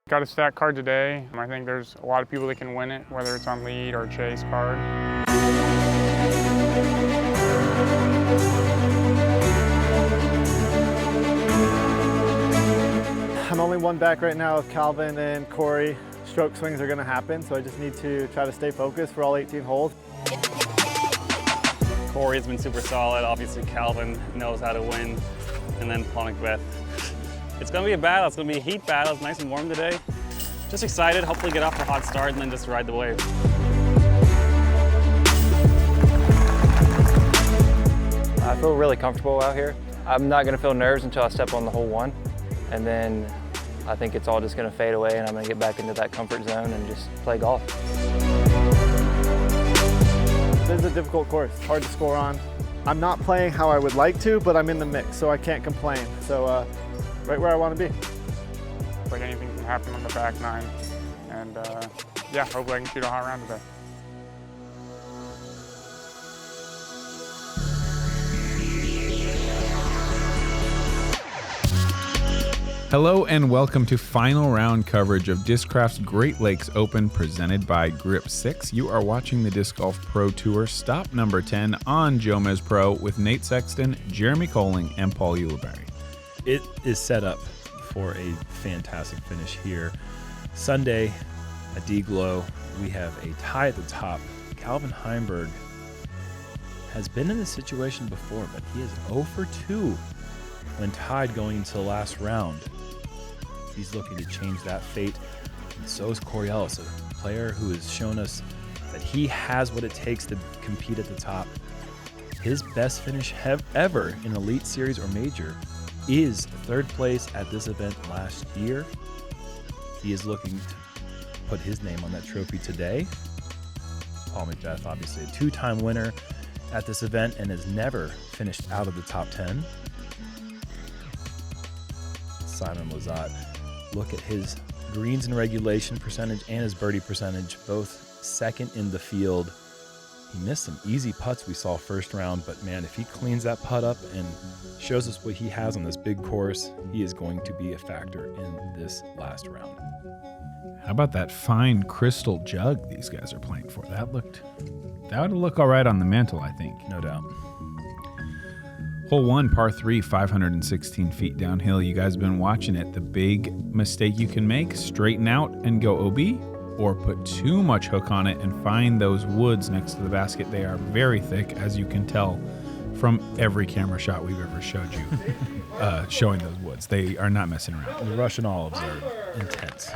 Got a stack card today. I think there's a lot of people that can win it, whether it's on lead or chase card. I'm only one back right now with Calvin and Corey. Stroke swings are going to happen, so I just need to try to stay focused for all 18 holes. Corey's been super solid. Obviously, Calvin knows how to win. And then McBeth. It's going to be a battle. It's going to be a heat battle. It's nice and warm today. Just excited. Hopefully get off to a hot start and then just ride the wave. I feel really comfortable out here. I'm not going to feel nerves until I step on the hole one. And then I think it's all just going to fade away and I'm going to get back into that comfort zone and just play golf. This is a difficult course, hard to score on. I'm not playing how I would like to, but I'm in the mix, so I can't complain. So right where I want to be. Like anything can happen on the back nine. And yeah, hopefully I can shoot a hot round today. Hello and welcome to final round coverage of Discraft's Great Lakes Open presented by Grip 6. You are watching the Disc Golf Pro Tour stop number 10 on JomezPro with Nate Sexton, Jeremy Koling, and Paul Ulibarri. It is set up for a fantastic finish here. Sunday at D-Glow, we have a tie at the top. Calvin Heimburg has been in this situation before, but he is 0 for 2 when tied going into the last round. He's looking to change that fate, and so is Corey Ellis, a player who has shown us that he has what it takes to compete at the top. His best finish ever in Elite Series or Major is third place at this event last year. He is looking to put his name on that trophy today. Paul McBeth, obviously a two-time winner at this event and has never finished out of the top 10. Simon Lizotte, look at his greens and regulation percentage and his birdie percentage, both second in the field. He missed some easy putts we saw first round, but man, if he cleans that putt up and shows us what he has on this big course, he is going to be a factor in this last round. How about that fine crystal jug these guys are playing for? That would look all right on the mantle, I think. No doubt. Hole 1, par 3, 516 feet downhill. You guys have been watching it. The big mistake you can make, straighten out and go OB, or put too much hook on it and find those woods next to the basket. They are very thick, as you can tell from every camera shot we've ever showed you, showing those woods. They are not messing around. The Russian olives are intense.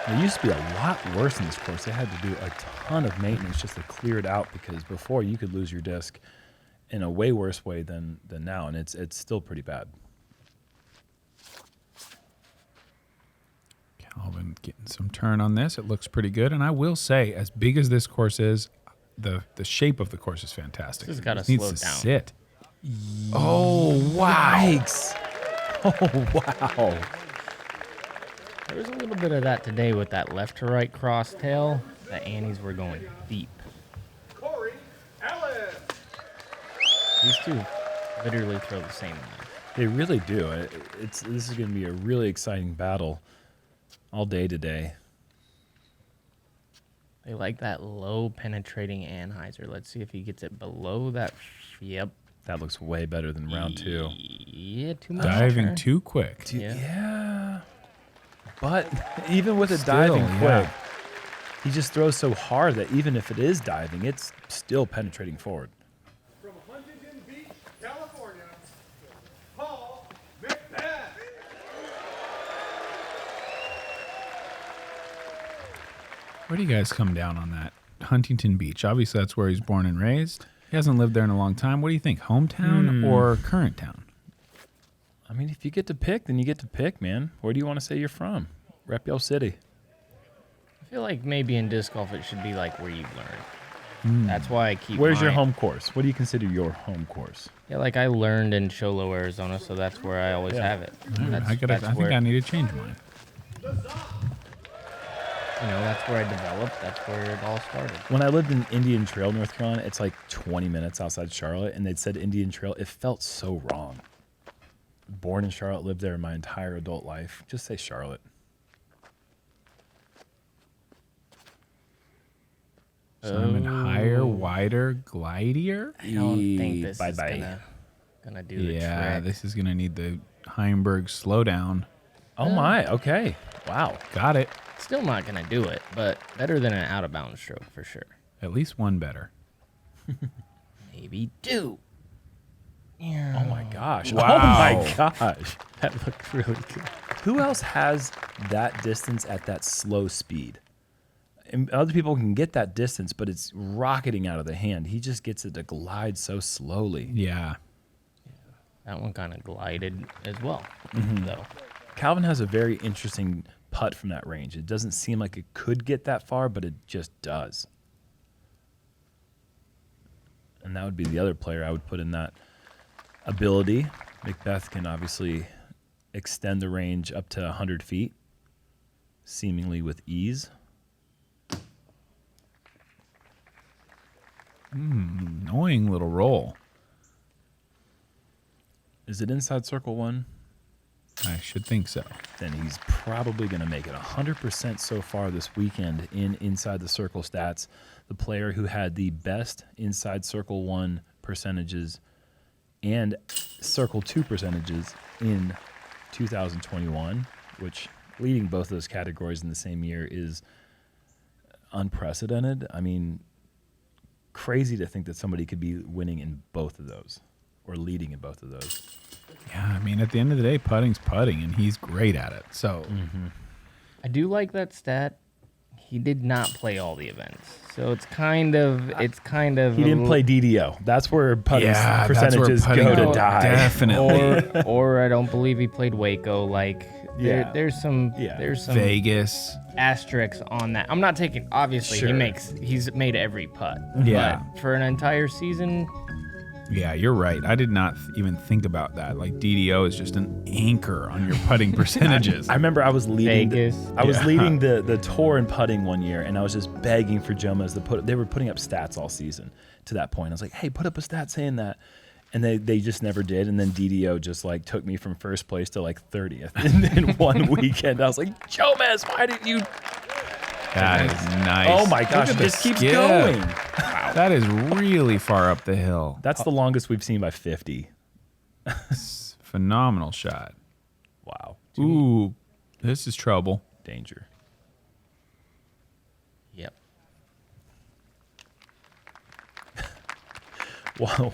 It used to be a lot worse in this course. They had to do a ton of maintenance just to clear it out, because before you could lose your disc in a way worse way than now, and it's still pretty bad. Calvin getting some turn on this. It looks pretty good, and I will say, as big as this course is, the shape of the course is fantastic. This has got to slow slow to down. sit. Oh, wow. Yikes. Oh, wow. There was a little bit of that today with that left to right cross tail. The Annies were going deep. Corey Ellis. These two literally throw the same line. They really do. This is going to be a really exciting battle all day today. They like that low penetrating Anheuser. Let's see if he gets it below that. Yep. That looks way better than round 2. Yeah, too much. Diving turn. too quick. Yeah. But even with it diving quick, he just throws so hard that even if it is diving, it's still penetrating forward. From Huntington Beach, California, Paul McBeth. Where do you guys come down on that? Huntington Beach. Obviously, that's where he's born and raised. He hasn't lived there in a long time. What do you think, hometown or current town? I mean, if you get to pick, then you get to pick, man. Where do you want to say you're from? Rep your city. I feel like maybe in disc golf it should be like where you learn. That's why I keep. Where's your mine. home course? What do you consider your home course? Yeah, like I learned in Sholo, Arizona, so that's where I always have it. I think I need to change mine. You know, that's where I developed. That's where it all started. When I lived in Indian Trail, North Carolina, it's like 20 minutes outside Charlotte, and they'd said Indian Trail. It felt so wrong. Born in Charlotte, lived there my entire adult life. Just say Charlotte. Simon, higher, wider, glidier. I don't think this Bye is bye. gonna do the Yeah, trick. this is gonna need the Heimburg slowdown. Oh my. Okay. Wow. Got it. Still not gonna do it, but better than an out of bounds stroke for sure. At least one better. Maybe two. Oh my gosh. Wow. Oh my gosh. That looked really good. Who else has that distance at that slow speed? And other people can get that distance, but it's rocketing out of the hand. He just gets it to glide so slowly. Yeah. That one kind of glided as well, though. Calvin has a very interesting putt from that range. It doesn't seem like it could get that far, but it just does. And that would be the other player I would put in that ability. McBeth can obviously extend the range up to 100 feet, seemingly with ease. Annoying little roll. Is it inside circle one? I should think so. Then he's probably going to make it 100% so far this weekend in inside the circle stats. The player who had the best inside circle one percentages and circle two percentages in 2021, which leading both of those categories in the same year is unprecedented. I mean, crazy to think that somebody could be winning in both of those or leading in both of those. Yeah, I mean, at the end of the day, putting's putting, and he's great at it. So, I do like that stat. He did not play all the events, so it's kind of. He didn't play DDO. That's where putting Yeah, that's where percentages putting go to go- die. Definitely. or I don't believe he played Waco. Like Yeah. there's some Vegas. asterisks on that. I'm not taking. Obviously, Sure. he's made every putt. Yeah. But for an entire season, Yeah, you're right. I did not even think about that. Like, DDO is just an anchor on your putting percentages. I remember I was leading. Vegas. I was leading the tour in putting one year, and I was just begging for Jomez to put. They were putting up stats all season to that point. I was like, "Hey, put up a stat saying that," and they just never did. And then DDO just like took me from first place to like 30th in one weekend. I was like, "Jomez, why didn't you?" That is nice. Oh my Look gosh, at it the just keeps skip. going. That is really far up the hill. That's the longest we've seen by 50. Phenomenal shot. Wow. Ooh, this is trouble. Danger. yep.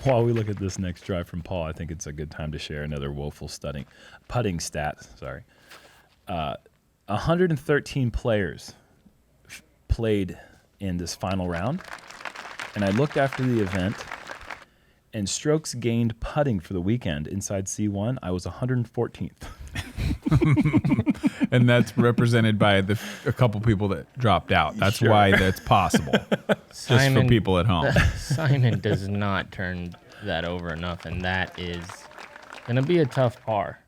While we look at this next drive from Paul, I think it's a good time to share another woeful putting stat. Sorry. 113 players played in this final round. And I looked after the event, and strokes gained putting for the weekend inside C1, I was 114th. And that's represented by a couple people that dropped out. That's Sure. why that's possible. Just for people at home. Simon does not turn that over enough, and that is gonna be a tough par.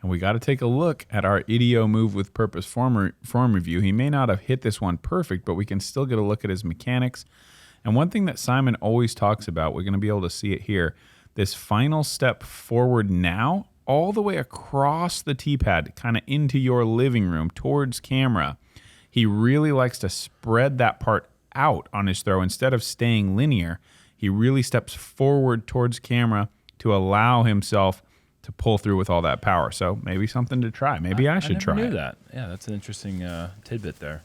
And we got to take a look at our IDEO Move with Purpose form review. He may not have hit this one perfect, but we can still get a look at his mechanics. And one thing that Simon always talks about, we're going to be able to see it here, this final step forward now, all the way across the tee pad, kind of into your living room towards camera. He really likes to spread that part out on his throw. Instead of staying linear, he really steps forward towards camera to allow himself to pull through with all that power. So maybe something to try. Maybe I should try I never it. knew that. Yeah, that's an interesting tidbit there.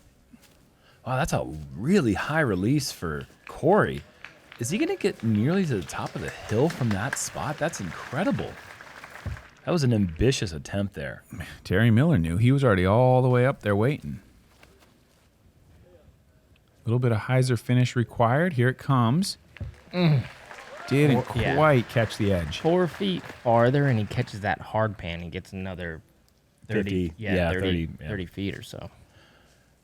Wow, that's a really high release for Corey. Is he going to get nearly to the top of the hill from that spot? That's incredible. That was an ambitious attempt there. Terry Miller knew. He was already all the way up there waiting. A little bit of hyzer finish required. Here it comes. Didn't Yeah. quite catch the edge. 4 feet farther, and he catches that hard pan. He gets another 30, 50, yeah, 30, 30, 30 feet or so.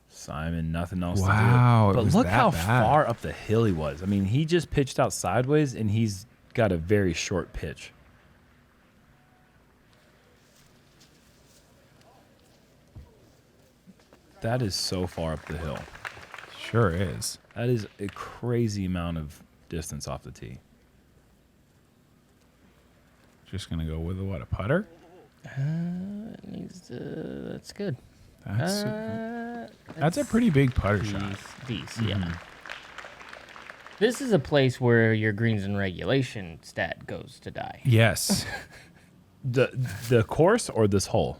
Simon, nothing else Wow, to it do. But was look that how bad. far up the hill he was. I mean, he just pitched out sideways, and he's got a very short pitch. That is so far up the hill. Sure is. That is a crazy amount of distance off the tee. Just going to go with a putter? That's good. That's a pretty big putter shot. These, yeah. This is a place where your greens and regulation stat goes to die. Yes. The course or this hole?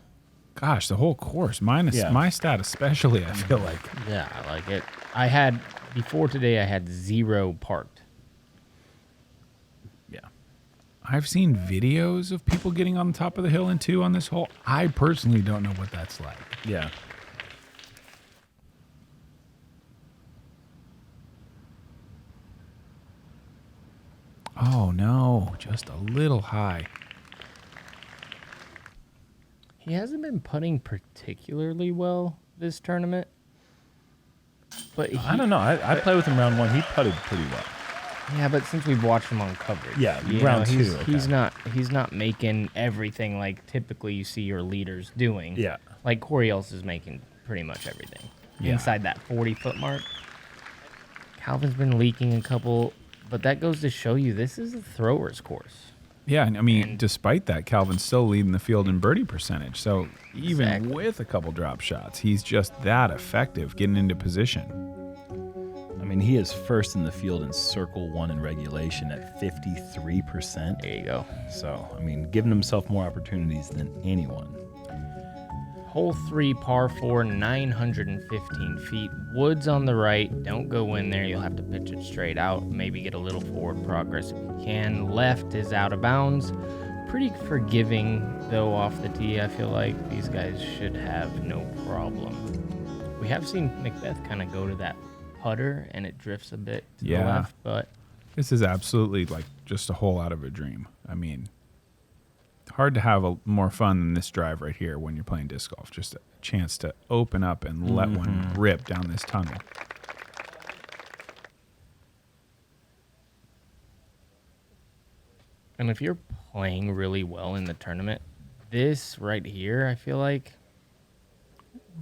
Gosh, the whole course. Minus my stat especially, I feel like. Yeah, I like it. Before today, I had 0 parked. Yeah. I've seen videos of people getting on the top of the hill in 2 on this hole. I personally don't know what that's like. Yeah. Oh, no. Just a little high. He hasn't been putting particularly well this tournament. But I don't know. I played with him round 1. He putted pretty well. Yeah, but since we've watched him on coverage, Yeah, round 2. He's not making everything like typically you see your leaders doing. Yeah. Like Corey Ellis is making pretty much everything inside that 40-foot mark. Calvin's been leaking a couple, but that goes to show you this is a thrower's course. Yeah, and I mean, despite that, Calvin's still leading the field in birdie percentage. So even with a couple drop shots, he's just that effective getting into position. I mean, he is first in the field in circle 1 in regulation at 53%. There you go. So, I mean, giving himself more opportunities than anyone. Hole 3, par 4, 915 feet. Woods on the right. Don't go in there. You'll have to pitch it straight out. Maybe get a little forward progress if you can. Left is out of bounds. Pretty forgiving, though, off the tee. I feel like these guys should have no problem. We have seen McBeth kind of go to that putter, and it drifts a bit to the left, but this is absolutely like just a hole out of a dream. I mean, hard to have more fun than this drive right here when you're playing disc golf. Just a chance to open up and let one rip down this tunnel. and if you're playing really well in the tournament, this right here, I feel like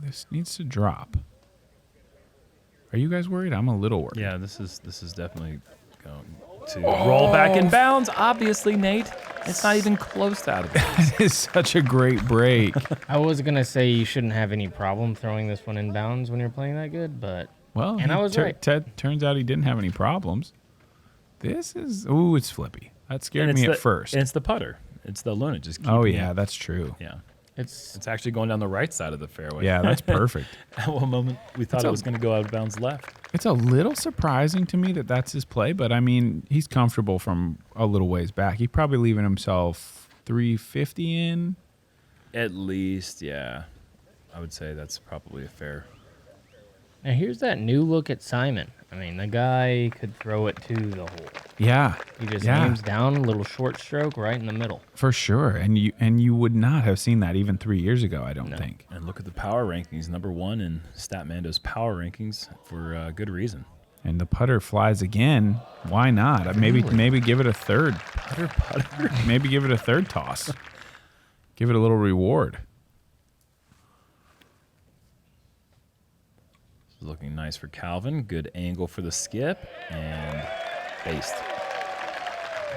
this needs to drop. Are you guys worried? I'm a little worried. Yeah, this is definitely going to roll back in bounds. Obviously, Nate, it's not even close to out of bounds. That is such a great break. I was gonna say you shouldn't have any problem throwing this one in bounds when you're playing that good, but Well, and I was right. Turns out he didn't have any problems. This is it's flippy. That scared me at first. And it's the putter. It's the Luna. Just that's true. Yeah. It's actually going down the right side of the fairway. Yeah, that's perfect. At one moment, we thought it was going to go out of bounds left. It's a little surprising to me that that's his play, but I mean, he's comfortable from a little ways back. He's probably leaving himself 350 in. At least, yeah. I would say that's probably a fair. Now here's that new look at Simon. I mean, the guy could throw it to the hole. Yeah. He just aims down, a little short stroke right in the middle. For sure. And you would not have seen that even 3 years ago, I don't think. And look at the power rankings. #1 in Statmando's power rankings for good reason. And the putter flies again. Why not? Maybe give it a third. Putter. Maybe give it a third toss. Give it a little reward. Looking nice for Calvin. Good angle for the skip. And based.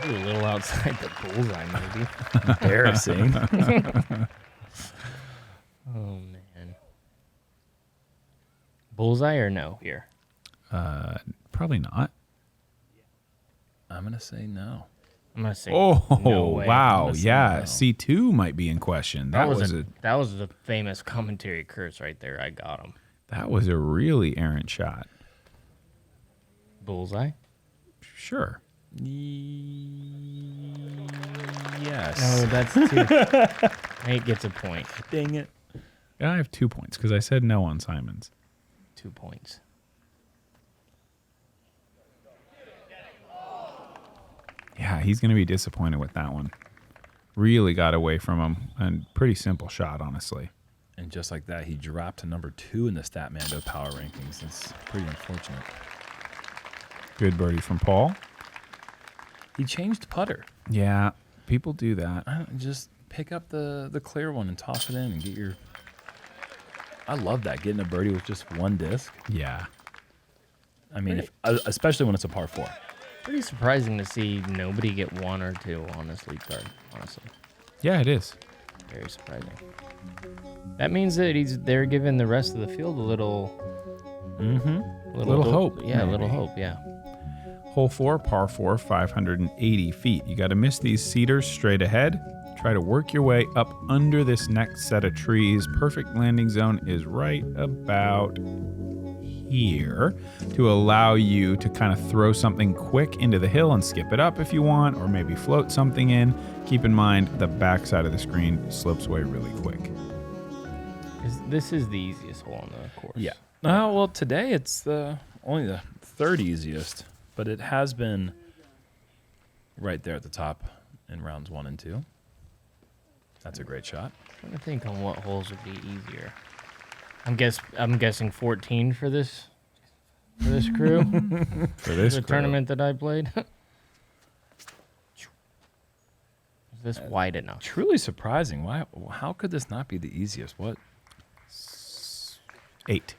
Ooh, a little outside the bullseye, maybe. Embarrassing. Oh, man. Bullseye or no here? Probably not. I'm going to say no. I'm going to say no way. Wow. Yeah. No. C2 might be in question. That was a famous commentary curse right there. I got him. That was a really errant shot. Bullseye? Sure. Yes. No, that's 2. Nate gets a point. Dang it. Yeah, I have 2 points because I said no on Simon's. 2 points. Yeah, he's going to be disappointed with that one. Really got away from him. And pretty simple shot, honestly. And just like that, he dropped to #2 in the Statmando power rankings. It's pretty unfortunate. Good birdie from Paul. He changed putter. Yeah, people do that. Just pick up the clear one and toss it in and get your... I love that, getting a birdie with just one disc. Yeah. I mean, especially when it's a par 4. Pretty surprising to see nobody get 1 or 2 on this lead card, honestly. Yeah, it is. Very surprising. That means that they're giving the rest of the field a little... Little hope. Yeah, maybe. A little hope, yeah. Hole 4, par 4, 580 feet. You got to miss these cedars straight ahead. Try to work your way up under this next set of trees. Perfect landing zone is right about here to allow you to kind of throw something quick into the hill and skip it up if you want, or maybe float something in. Keep in mind the back side of the screen slopes away really quick. This is the easiest hole on the course. Yeah. Well, today it's only the third easiest, but it has been right there at the top in rounds 1 and 2. That's a great shot. I'm trying to think on what holes would be easier. I'm guessing 14 for this crew. For this the crew. tournament that I played. Is this wide enough? Truly surprising. Why? How could this not be the easiest? What? 8.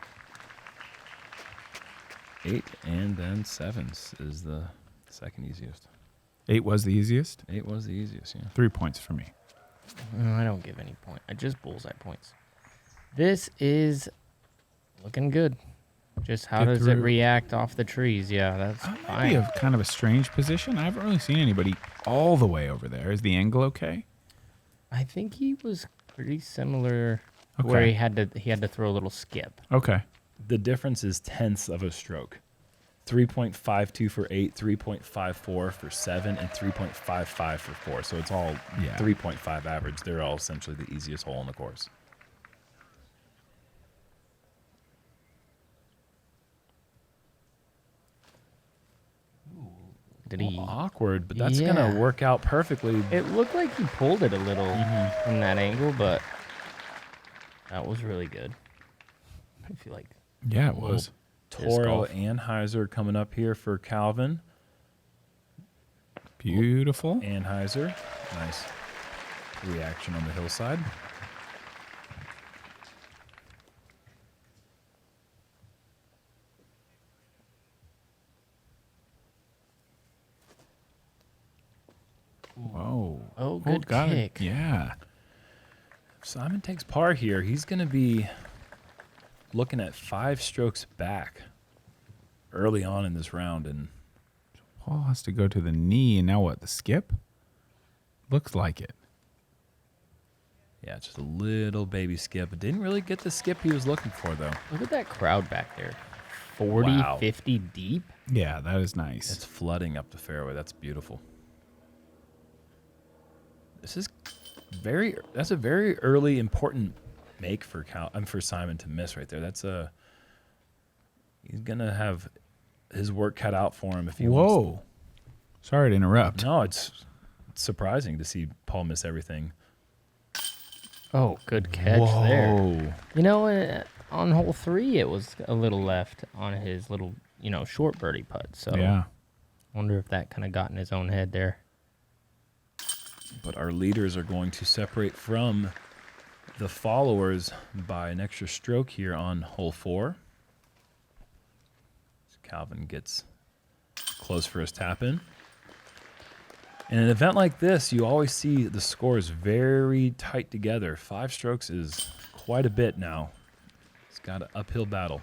8 and then 7s is the second easiest. 8 was the easiest. 8 was the easiest, yeah. 3 points for me. No, I don't give any point. I just bullseye points. This is looking good. Just how Get does it through. react off the trees? Yeah, that's That might fine. be a kind of a strange position. I haven't really seen anybody all the way over there. Is the angle okay? I think he was pretty similar where Okay. he had to throw a little skip. Okay. The difference is tenths of a stroke. 3.52 for 8, 3.54 for 7, and 3.55 for 4. So it's all 3.5 average. They're all essentially the easiest hole on the course. Did he? Awkward, but that's Yeah. going to work out perfectly. It looked like he pulled it a little from that angle, but that was really good. I feel like Yeah, it was. Toro golf. Anheuser coming up here for Calvin. Beautiful. Anheuser. Nice reaction on the hillside. Whoa. Oh, good got it. kick. Yeah. If Simon takes par here, he's going to be looking at 5 strokes back early on in this round. And Paul has to go to the knee, and now what? The skip? Looks like it. yeah, just a little baby skip. But didn't really get the skip he was looking for, though. Look at that crowd back there. 40, Wow. 50 deep. Yeah, that is nice. It's flooding up the fairway. That's beautiful. This is that's a very early important make for for Simon to miss right there. He's gonna have his work cut out for him if he wants. Whoa. Sorry to interrupt. No, it's surprising to see Paul miss everything. Oh, good catch there. Whoa. You know, on hole 3, it was a little left on his little, short birdie putt. So Yeah. wonder if that kind of got in his own head there. But our leaders are going to separate from the followers by an extra stroke here on hole 4. So Calvin gets close for his tap in. In an event like this, you always see the scores very tight together. 5 strokes is quite a bit now. It's got an uphill battle.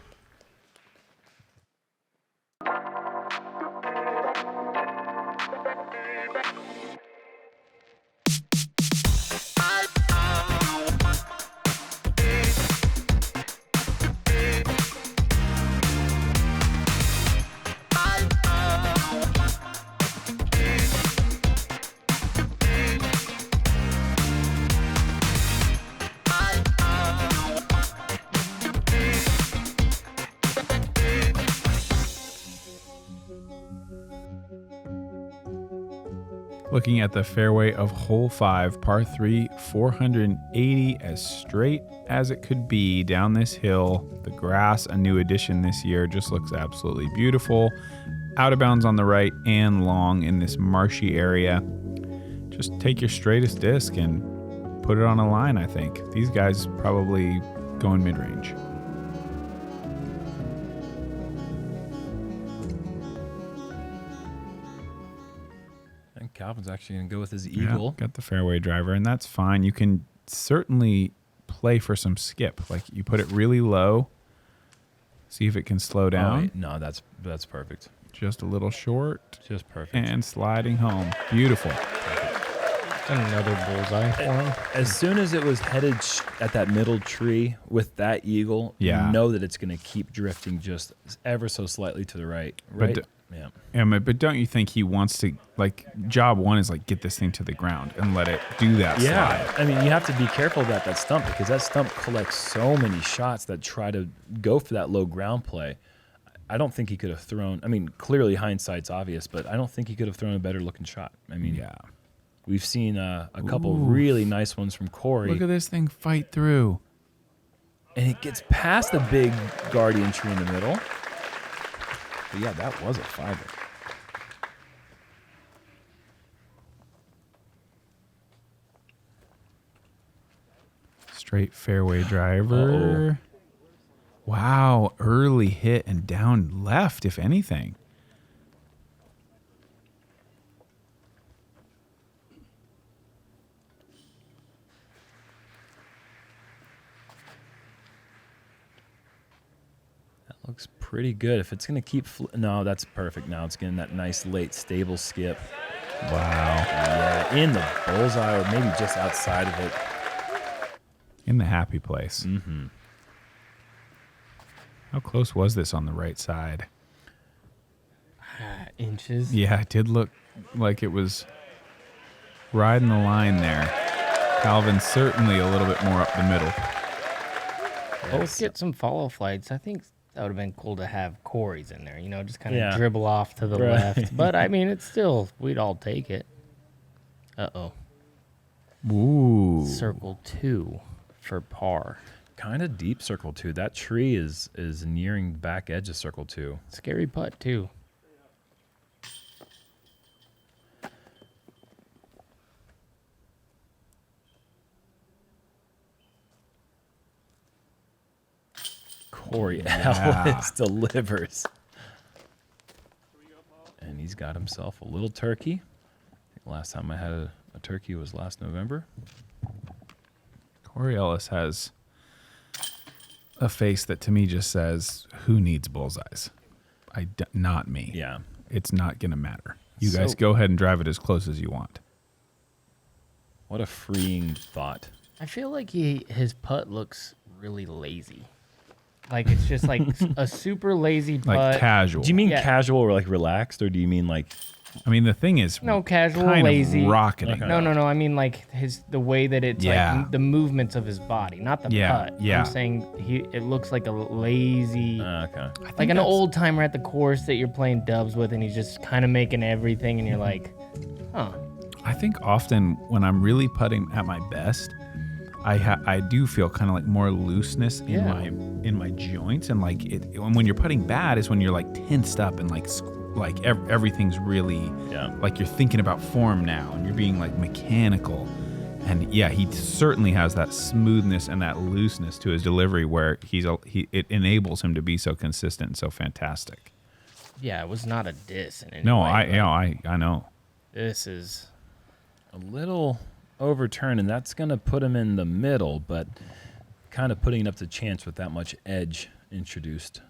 Looking at the fairway of hole 5, par 3, 480, as straight as it could be down this hill. The grass, a new addition this year, just looks absolutely beautiful. Out of bounds on the right and long in this marshy area. Just take your straightest disc and put it on a line, I think. These guys probably going mid-range. And Calvin's actually going to go with his Yeah, eagle. got the fairway driver, and that's fine. You can certainly play for some skip. Like, you put it really low, see if it can slow down. No, that's perfect. Just a little short Just perfect. and sliding home. Beautiful. Another bullseye for him. As soon as it was headed at that middle tree with that eagle, Yeah. you know that it's going to keep drifting just ever so slightly to the right. Right? Yeah. But don't you think he wants to, like, job one is like get this thing to the ground and let it do that Yeah. slide. I mean, you have to be careful about that stump because that stump collects so many shots that try to go for that low ground play. I don't think he could have thrown. I mean, clearly hindsight's obvious, but I don't think he could have thrown a better looking shot. I mean, Yeah. we've seen a couple really nice ones from Corey. Look at this thing fight through. And it gets past the big guardian tree in the middle. But yeah, that was a fiver. Straight fairway driver. Wow, early hit and down left, if anything. That looks pretty good. If it's going to keep... no, that's perfect. Now it's getting that nice late stable skip. Wow. Yeah, in the bullseye or maybe just outside of it. In the happy place. Mm-hmm. How close was this on the right side? Inches. Yeah, it did look like it was riding the line there. Calvin certainly a little bit more up the middle. Both get some follow flights. I think that would have been cool to have Corey's in there, you know, just kind of Yeah. dribble off to the Right. left. But, I mean, it's still, we'd all take it. Uh-oh. Ooh. Circle 2 for par. Kind of deep circle 2. That tree is nearing the back edge of circle 2. Scary putt, too. Corey Yeah. Ellis delivers. And he's got himself a little turkey. I think last time I had a turkey was last November. Corey Ellis has a face that to me just says, who needs bullseyes? Not me. Yeah. It's not going to matter. You guys So- go ahead and drive it as close as you want. What a freeing thought. I feel like his putt looks really lazy. Like, it's just like a super lazy putt. Like casual. Do you mean Yeah. casual or like relaxed, or do you mean like... I mean, the thing is No, casual, kind lazy. of rocketing. Okay. No. I mean, like the way that it's Yeah. like the movements of his body, not the Yeah, putt. yeah. I'm saying it looks like a lazy, okay. like an old timer at the course that you're playing dubs with, and he's just kind of making everything, and you're like, huh. I think often when I'm really putting at my best, I do feel kind of like more looseness in Yeah. my joints, and like when you're putting bad is when you're like tensed up and like everything's really like you're thinking about form now and you're being like mechanical. And yeah, he certainly has that smoothness and that looseness to his delivery where it enables him to be so consistent and so fantastic. Yeah, it was not a diss in any No, way. I know. This is A little overturn, and that's going to put him in the middle, but kind of putting it up to chance with that much edge introduced.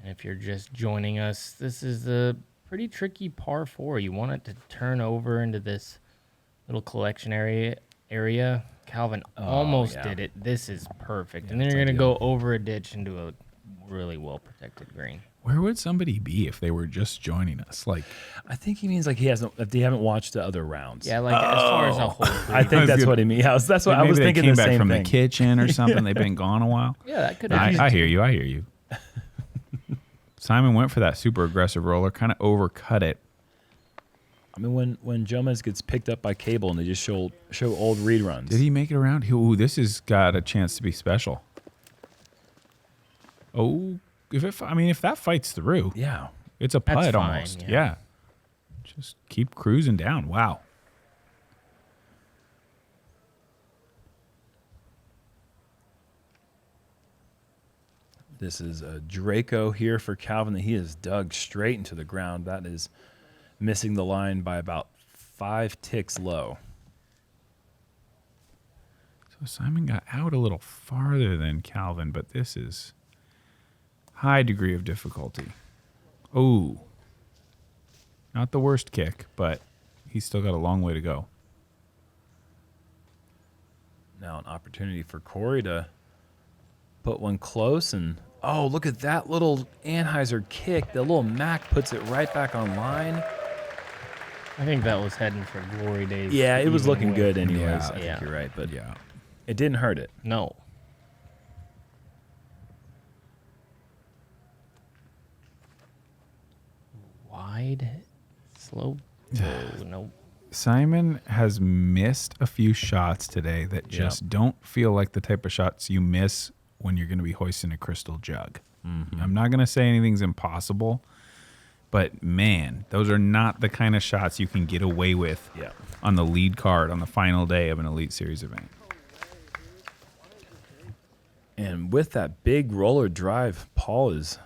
And if you're just joining us, this is a pretty tricky par 4. You want it to turn over into this little collection area. Calvin almost did it. This is perfect. And then you're going to go over a ditch into a really well-protected green. Where would somebody be if they were just joining us? Like, I think he means like if they haven't watched the other rounds. Yeah, like as far as a whole group. I think that's what he means. That's what I maybe was they thinking. came The back same from thing. the kitchen or something. They've been gone a while. Yeah, that could I have. hear you. Simon went for that super aggressive roller, kind of overcut it. I mean, when Jomez gets picked up by cable and they just show old reruns. Did he make it around? Ooh, this has got a chance to be special. Oh, if that fights through, Yeah. it's a That's putt fine, almost. yeah. Yeah. Just keep cruising down. Wow. This is a Draco here for Calvin that he has dug straight into the ground. That is missing the line by about 5 ticks low. So Simon got out a little farther than Calvin, but this is high degree of difficulty. Oh, Not the worst kick, but he's still got a long way to go. Now an opportunity for Corey to put one close, and oh, look at that little Anheuser kick. The little Mac puts it right back on line. I think that was heading for glory days. Yeah, it was even looking with- good anyways. Yeah. I think you're right, but Yeah. it didn't hurt it. No. Wide, slow. Oh, nope. Simon has missed a few shots today that just don't feel like the type of shots you miss when you're going to be hoisting a crystal jug. I'm not going to say anything's impossible, but man, those are not the kind of shots you can get away with on the lead card on the final day of an Elite Series event. And with that big roller drive, Paul is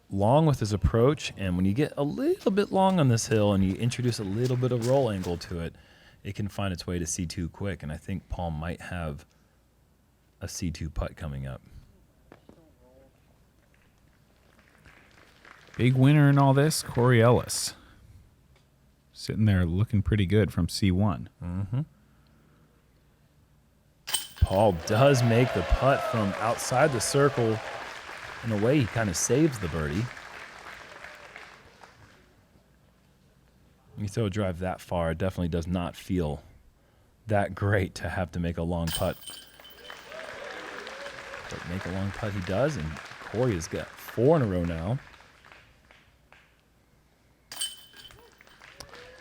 long with his approach, and when you get a little bit long on this hill and you introduce a little bit of roll angle to it, it can find its way to C2 quick, and I think Paul might have a C2 putt coming up. Big winner in all this, Corey Ellis. Sitting there looking pretty good from C1. Paul does make the putt from outside the circle. In a way, he kind of saves the birdie. When you throw a drive that far, it definitely does not feel that great to have to make a long putt. But make a long putt he does, and Corey has got 4 in a row now.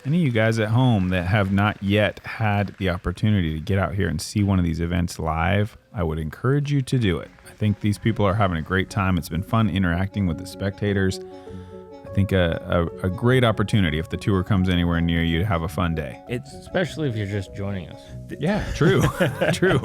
Any of you guys at home that have not yet had the opportunity to get out here and see one of these events live, I would encourage you to do it. I think these people are having a great time. It's been fun interacting with the spectators. I think a great opportunity if the tour comes anywhere near you to have a fun day. Especially if you're just joining us. Yeah, true, true.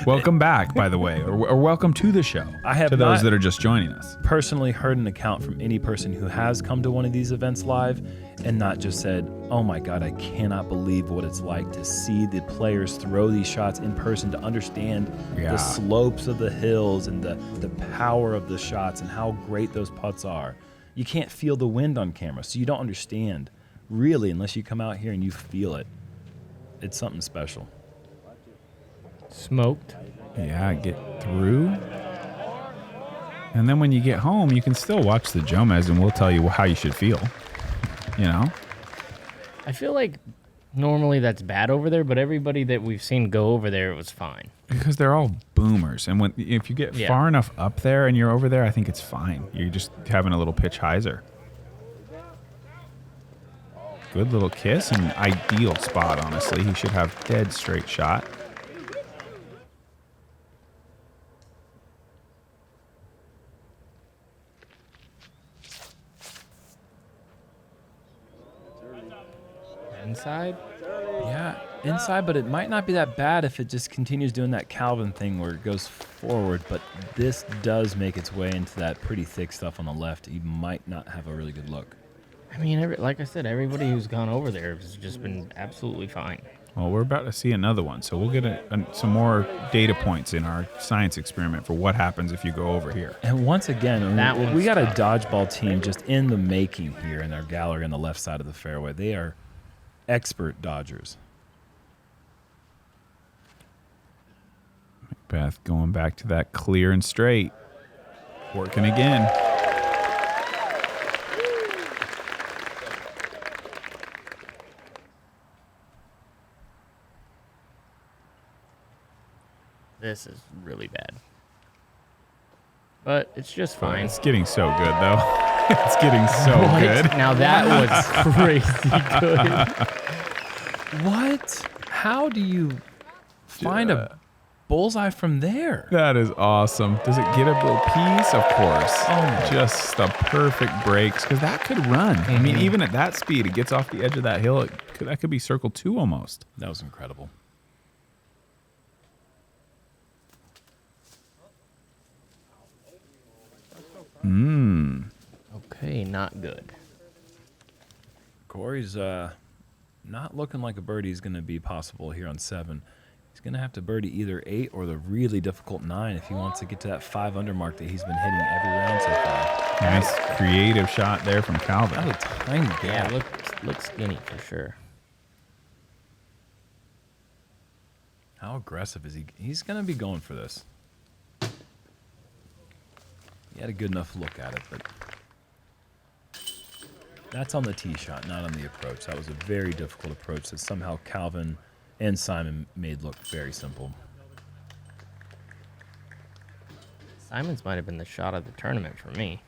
Welcome back, by the way, or welcome to the show. I have to those not that are just joining us. Personally heard an account from any person who has come to one of these events live and not just said, oh my God, I cannot believe what it's like to see the players throw these shots in person, to understand the slopes of the hills and the power of the shots and how great those putts are. You can't feel the wind on camera, so you don't understand, really, unless you come out here and you feel it. It's something special. Smoked. Yeah, get through. And then when you get home, you can still watch the Jomez and we'll tell you how you should feel. You know? I feel like normally that's bad over there, but everybody that we've seen go over there, it was fine. Because they're all boomers. And if you get far enough up there and you're over there, I think it's fine. You're just having a little pitch hyzer. Good little kiss and ideal spot, honestly. He should have dead straight shot. Inside? Yeah, inside, but it might not be that bad if it just continues doing that Calvin thing where it goes forward, but this does make its way into that pretty thick stuff on the left. He might not have a really good look. I mean, like I said, everybody who's gone over there has just been absolutely fine. Well, we're about to see another one, so we'll get some more data points in our science experiment for what happens if you go over here. And once again, That we got a one's dodgeball team just in the making here in our gallery on the left side of the fairway. They are expert dodgers. McBeth going back to that clear and straight. Working again. This is really bad. But it's just fine. It's getting so good, though. It's getting so What? good. Now that was crazy good. What? How do you find a bullseye from there? That is awesome. Does it get a little piece? Of course. Oh, just the perfect breaks, because that could run. I mean, even at that speed, it gets off the edge of that hill. That could be circle 2 almost. That was incredible. Okay, not good. Corey's not looking like a birdie is going to be possible here on 7. He's going to have to birdie either 8 or the really difficult 9 if he wants to get to that 5 under mark that he's been hitting every round so far. Nice creative shot there from Calvin. That was a tiny gap. Yeah, looks skinny for sure. How aggressive is he? He's going to be going for this. He had a good enough look at it, but that's on the tee shot, not on the approach. That was a very difficult approach that somehow Calvin and Simon made look very simple. Simon's might have been the shot of the tournament for me.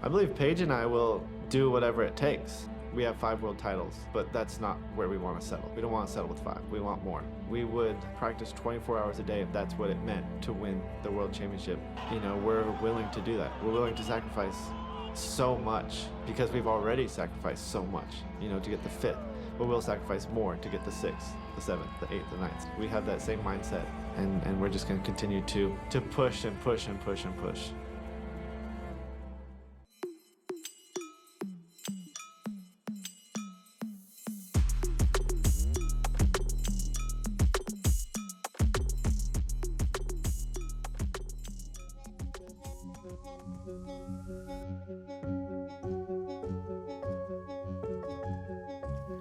I believe Paige and I will do whatever it takes. We have 5 world titles, but that's not where we want to settle. We don't want to settle with 5. We want more. We would practice 24 hours a day if that's what it meant to win the world championship. You know, we're willing to do that. We're willing to sacrifice so much because we've already sacrificed so much, you know, to get the 5th. But we'll sacrifice more to get the 6th, the 7th, the 8th, the 9th. We have that same mindset, and we're just going to continue to push and push and push and push.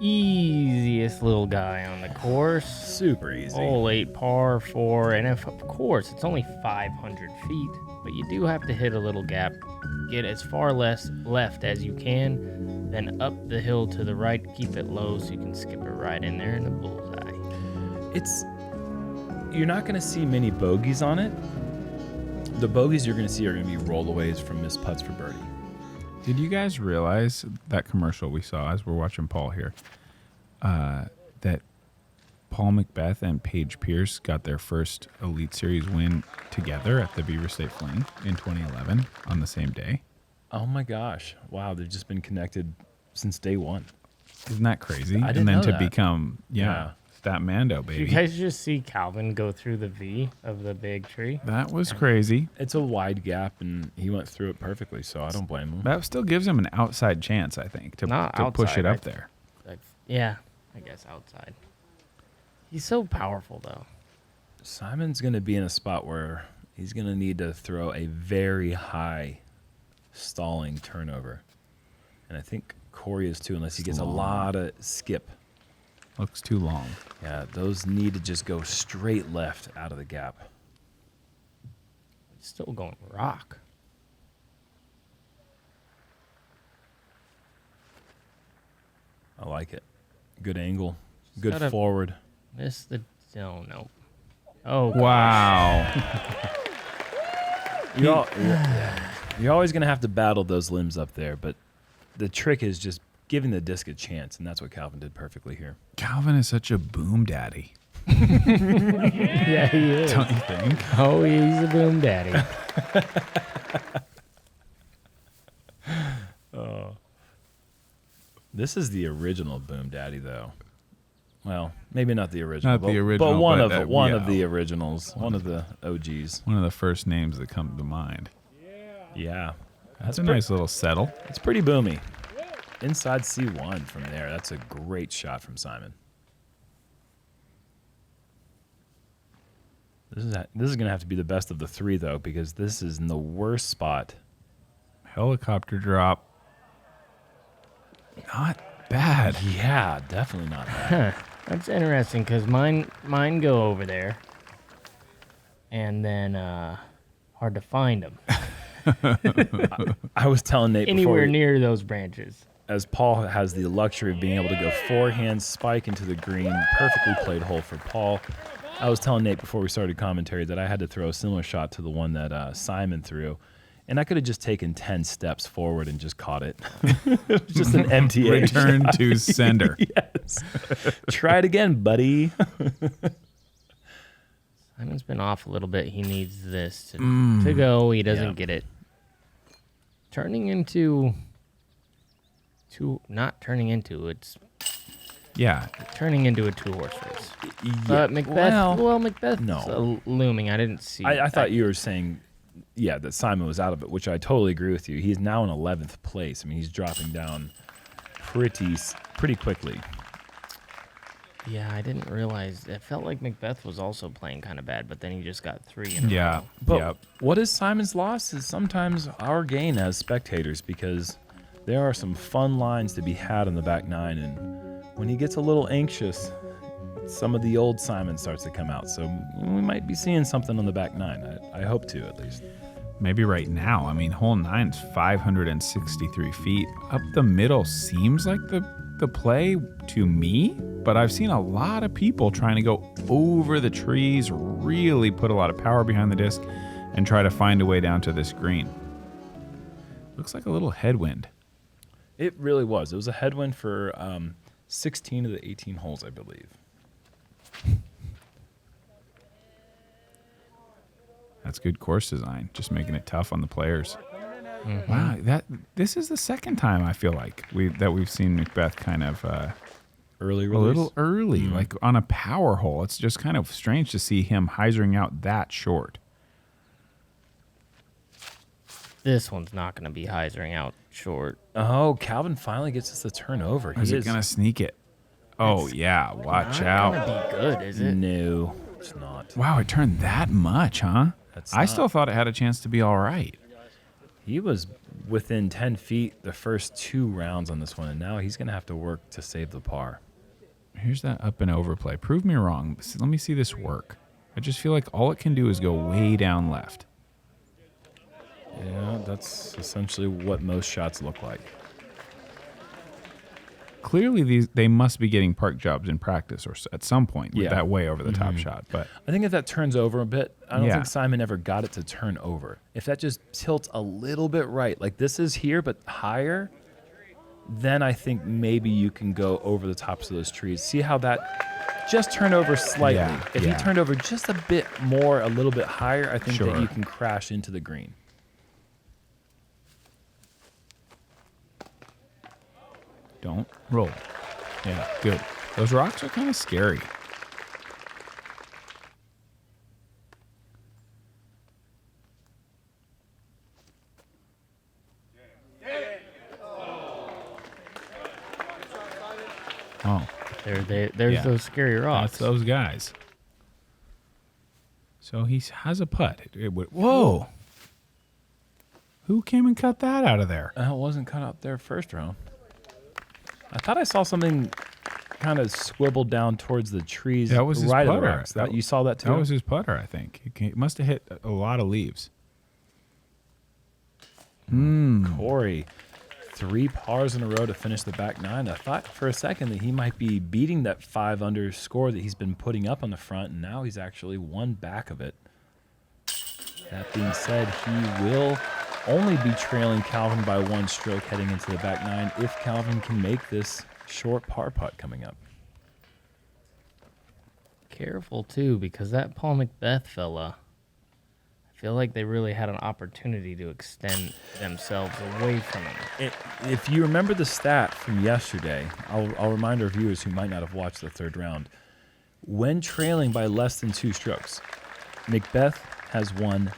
Easiest little guy on the course. Super easy. Hole 8 par 4, and if of course it's only 500 feet, but you do have to hit a little gap, get as far left as you can, then up the hill to the right, keep it low so you can skip it right in there in the bullseye. You're not going to see many bogeys on it. The bogeys you're going to see are going to be rollaways from missed putts for birdie. Did you guys realize that commercial we saw as we're watching Paul here, that Paul McBeth and Paige Pierce got their first Elite Series win together at the Beaver State Fling in 2011 on the same day? Oh my gosh. Wow, they've just been connected since day one. Isn't that crazy? I didn't and then know to that. become, that Mando, Did baby. you guys just see Calvin go through the V of the big tree? That was crazy. It's a wide gap, and he went through it perfectly, so I don't blame him. That still gives him an outside chance, I think, to Not push outside, it up right? there. Yeah, I guess outside. He's so powerful, though. Simon's going to be in a spot where he's going to need to throw a very high stalling turnover. And I think Corey is too, unless he gets a lot of skip. Looks too long. Yeah, those need to just go straight left out of the gap. Still going rock. I like it. Good angle. Good gotta- forward. Miss the... Oh, no. Oh, Wow. You're always going to have to battle those limbs up there, but the trick is just giving the disc a chance, and that's what Calvin did perfectly here. Calvin is such a boom daddy. yeah, he is. Don't you think? Oh, he's a boom daddy. This is the original Boom Daddy, though. Well, maybe not the original. Not the original, but one but, of one yeah. of the originals, one of the OGs. One of the first names that come to mind. Yeah, That's a nice little settle. it's pretty boomy. Inside C1 from there. That's a great shot from Simon. This is going to have to be the best of the 3, though, because this is in the worst spot. Helicopter drop. Not bad. Yeah, definitely not bad. That's interesting because mine go over there, and then hard to find them I was telling Nate anywhere before, near those branches. as Paul has the luxury of being able to go forehand spike into the green, perfectly played hole for Paul. I was telling Nate before we started commentary that I had to throw a similar shot to the one that Simon threw, and I could have just taken 10 steps forward and just caught it. It was just an MTA Return shot. to sender. Yes. Try it again, buddy. Simon's been off a little bit. He needs this to go. He doesn't get it. Turning into not turning into, it's Yeah. turning into a 2-horse race. Yeah. But McBeth, Macbeth's no. Looming. I didn't see. I thought you were saying, that Simon was out of it, which I totally agree with you. He's now in 11th place. I mean, he's dropping down pretty quickly. Yeah, I didn't realize. It felt like McBeth was also playing kind of bad, but then he just got 3 in a Yeah. row. But what is Simon's loss is sometimes our gain as spectators, because there are some fun lines to be had on the back nine, and when he gets a little anxious, some of the old Simon starts to come out. So we might be seeing something on the back nine. I hope to, at least. Maybe right now. I mean, hole 9's 563 feet. Up the middle seems like the play to me, but I've seen a lot of people trying to go over the trees, really put a lot of power behind the disc, and try to find a way down to this green. Looks like a little headwind. It really was. It was a headwind for 16 of the 18 holes, I believe. That's good course design, just making it tough on the players. Wow, this is the second time I feel like we've seen McBeth kind of Early a release. little early, like on a power hole. It's just kind of strange to see him hyzering out that short. This one's not going to be hyzering out short. Oh, Calvin finally gets us the turnover. Is it gonna sneak it? Oh yeah, watch out! Not going to be good, is it? No, it's not. Wow, it turned that much, huh? I still thought it had a chance to be all right. He was within 10 feet the first 2 rounds on this one, and now he's going to have to work to save the par. Here's that up and overplay. Prove me wrong. Let me see this work. I just feel like all it can do is go way down left. Yeah, that's essentially what most shots look like. Clearly, they must be getting park jobs in practice or at some point with that way over the top shot. But I think if that turns over a bit, I don't Yeah. think Simon ever got it to turn over. If that just tilts a little bit right, like this is here but higher, then I think maybe you can go over the tops of those trees. See how that just turned over slightly. Yeah, If yeah. he turned over just a bit more, a little bit higher, I think that Sure. you can crash into the green. don't roll. Yeah, good. Those rocks are kind of scary. Oh, There's Yeah. those scary rocks. that's those guys. So he has a putt. Whoa! Who came and cut that out of there? It wasn't cut out there first round. I thought I saw something kind of swiveled down towards the trees. That was his right of the putter. rocks. You saw that too? That was his putter, I think. He must have hit a lot of leaves. Corey, 3 pars in a row to finish the back nine. I thought for a second that he might be beating that 5 under score that he's been putting up on the front, and now he's actually 1 back of it. That being said, he will only be trailing Calvin by 1 stroke heading into the back nine if Calvin can make this short par putt coming up. Careful, too, because that Paul McBeth fella, I feel like they really had an opportunity to extend themselves away from him. If you remember the stat from yesterday, I'll remind our viewers who might not have watched the 3rd round. When trailing by less than 2 strokes, McBeth has won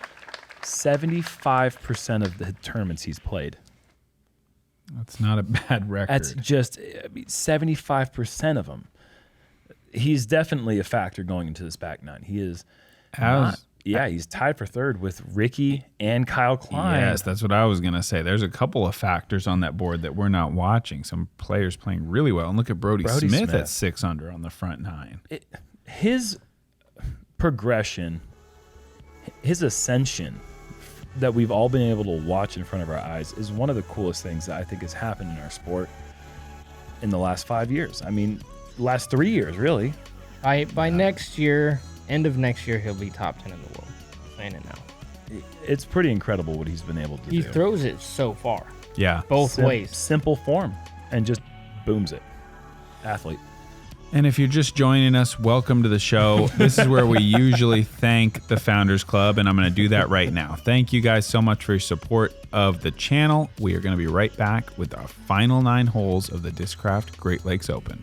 75% of the tournaments he's played. That's not a bad record. That's just 75% of them. He's definitely a factor going into this back nine. He is he's tied for 3rd with Ricky and Kyle Klein. Yes, that's what I was going to say. There's a couple of factors on that board that we're not watching. Some players playing really well. And look at Brody Smith at 6 under on the front nine. His progression, his ascension that we've all been able to watch in front of our eyes is one of the coolest things that I think has happened in our sport in the last 5 years. I mean, last 3 years, really. By next year, end of next year, he'll be top 10 in the world. I'm saying it now. It's pretty incredible what he's been able to do. He throws it so far. Yeah. Both ways. Simple form and just booms it. Athlete. And if you're just joining us, welcome to the show. This is where we usually thank the Founders Club, and I'm going to do that right now. Thank you guys so much for your support of the channel. We are going to be right back with our final 9 holes of the Discraft Great Lakes Open.